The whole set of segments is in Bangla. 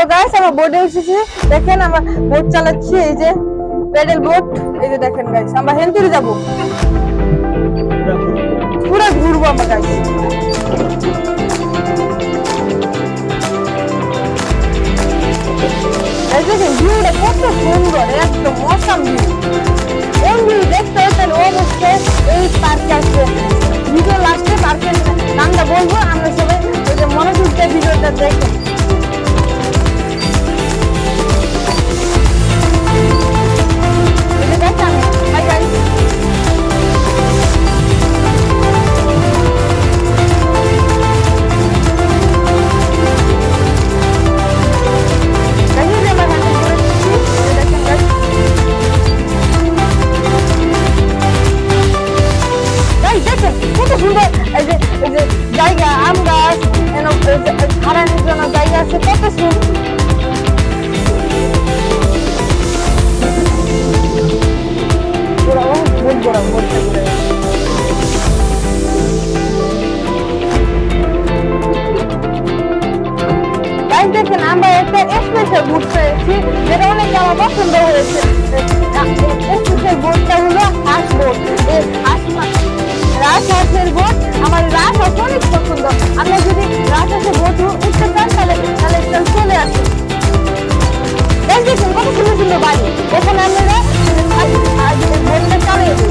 তো গাইস আমরা বোটে এসেছি, দেখেন আমরা বোট চালাচ্ছি, এই যে প্যাডেল বোট, এই যে দেখেন গাইস আমরা হেন্তুরে যাব, পুরো ঘুরবো আমরা গাইস। এই দেখেন ভিউটা কত সুন্দর, একদম অসাম ভিউ। এই ভিউ দেখতে হলে অবশ্যই এই পার্কে আসবে। ভিডিও লাস্টে পার্কের নামটা বলবো, আমরা সবাই ওই যে মনোযোগ দিয়ে ভিডিওটা দেখেন। জায়গা আম গাছ হারানোর জন্য জায়গা আছে, কত সুন্দর। দেখেন আমরা একটা স্পেশাল বুট পেয়েছি, যেটা অনেক আমার পছন্দ হয়েছে। স্পেশাল বুটটা হলো হাঁস বোট, রাজহাঁসের বোট। আমার রাজহাঁস অনেক পছন্দ। আমরা যদি রাজহাঁসের বোট উঠতে চান তাহলে চলে আসুন। দেখেন কত সুন্দর সুন্দর বাড়ি, এখানে আমরা বোটটা চালিয়ে দিই।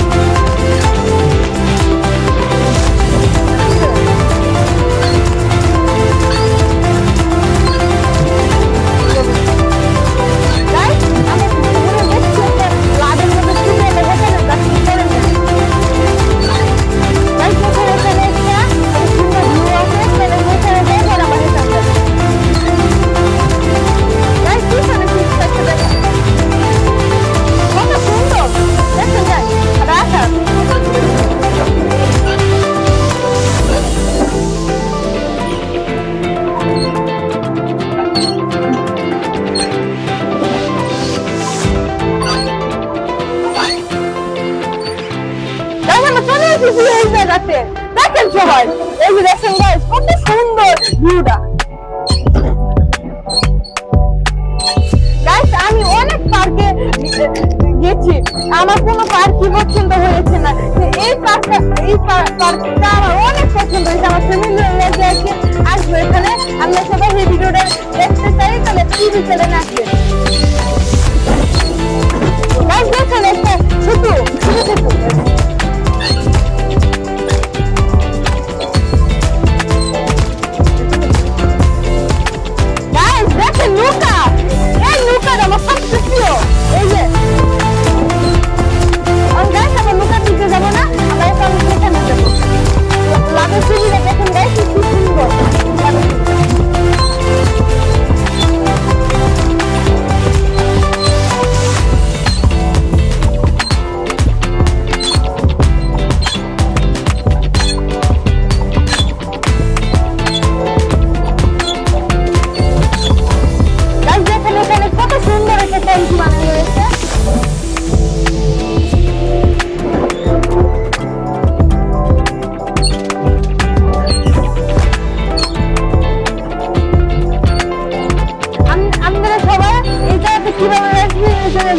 দেখেন সবাই, এই যে দেখেন গাইস কত সুন্দর ভিউটা। গাইস আমি অনেক পার্কে গেছি, আমার কোনো পার্কই পছন্দ হয়েছে না। এই পার্কটা আমার অনেক পছন্দ হয়েছে। আমার ফ্যামিলি আসবে এখানে, আমরা সবাই এই ভিডিওটা দেখতে চাই, তাহলে টিভি চ্যানেলে আসবে। গাইস দেখেন একটা সেতু, সেতু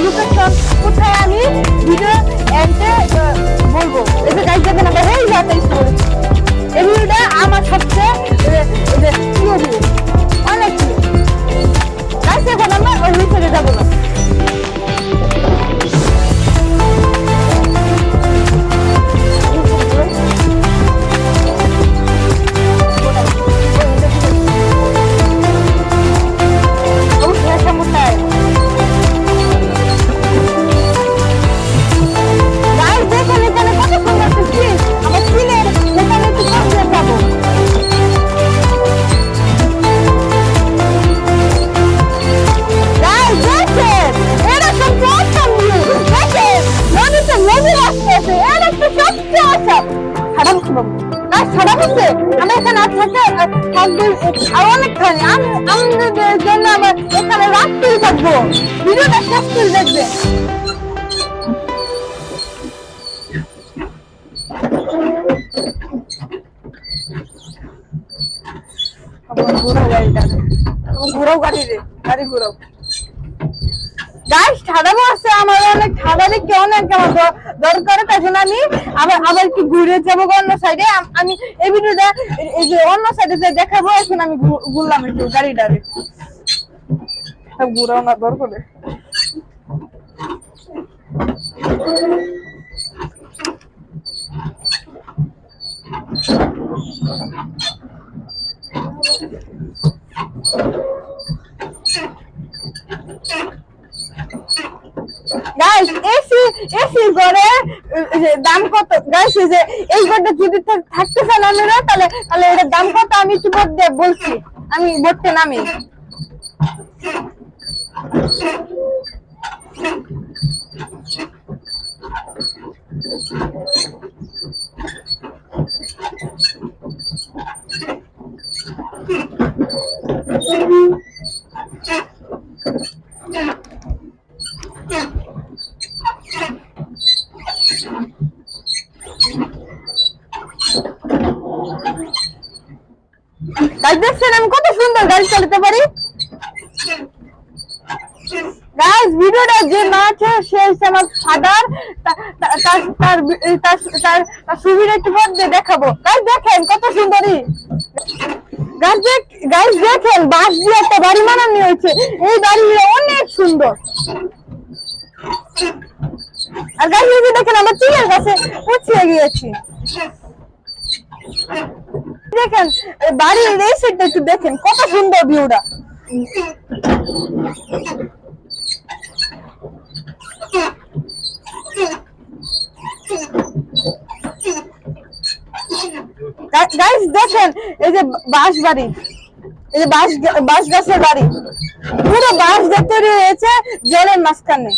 লোকেশন কোথায় আমি ভিডিও এন্ডে বলবো। এই যে গাইস দেখেন আমরা এই জায়গাতে এসেছি। এই ভিডিওটা আমার সবচেয়ে প্রিয় ভিডিও, অনেক প্রিয়। গাইস এখন আমরা ওই ভিতরে যাবো না। আমাদের জন্য আমরা এখানে রাত্রি থাকবো, ভিডিওটা শেষ করে দেখবে। আমার ঘোড়া গাড়িটা ঘুরাও গাড়ি রে, গাড়ি ঘুরাও। গাইস ঠাডা আছে, আমার অনেক ঠাডা দেখে অনেক আমার দরকার, তাই জন্য আমি আবার একটু ঘুরে যাবো অন্য সাইডে। আমি এই ভিডিওটা এই যে অন্য সাইডে যে দেখাবো, এখন আমি ঘুরলাম একটু গাড়িটারে, ঘুরাও না দরকার। গাইস এসি ঘরে দাম কত গাইস? এই যে এই ঘরটা যদি থাকতে চান আপনারা, তাহলে এটার দাম কত আমি একটু বলছি, আমি বলতে নামি। দেখছেন আমি কত সুন্দর গাড়ি চালাতে পারি। গাইস ভিডিওটা যে না আছে সে হচ্ছে আমার ফাদার, তার সুবিধা একটু মধ্যে দেখাবো। গাইস দেখেন কত সুন্দরী। গাইস দেখেন বাঁশ দিয়ে একটা বাড়ি বানানো হয়েছে, এই বাড়িটা অনেক সুন্দর। আর গাইস দেখেন আমরা চুলের কাছে পৌঁছে গিয়েছি। দেখেন বাড়ির এই সাইডটা একটু দেখেন কত সুন্দর ভিউটা। গাইস দেখেন এই যে বাঁশ বাড়ি, এই যে বাঁশ গাছের বাড়ি, পুরো বাঁশ দিয়ে তৈরি হয়েছে জলের মাঝখানে।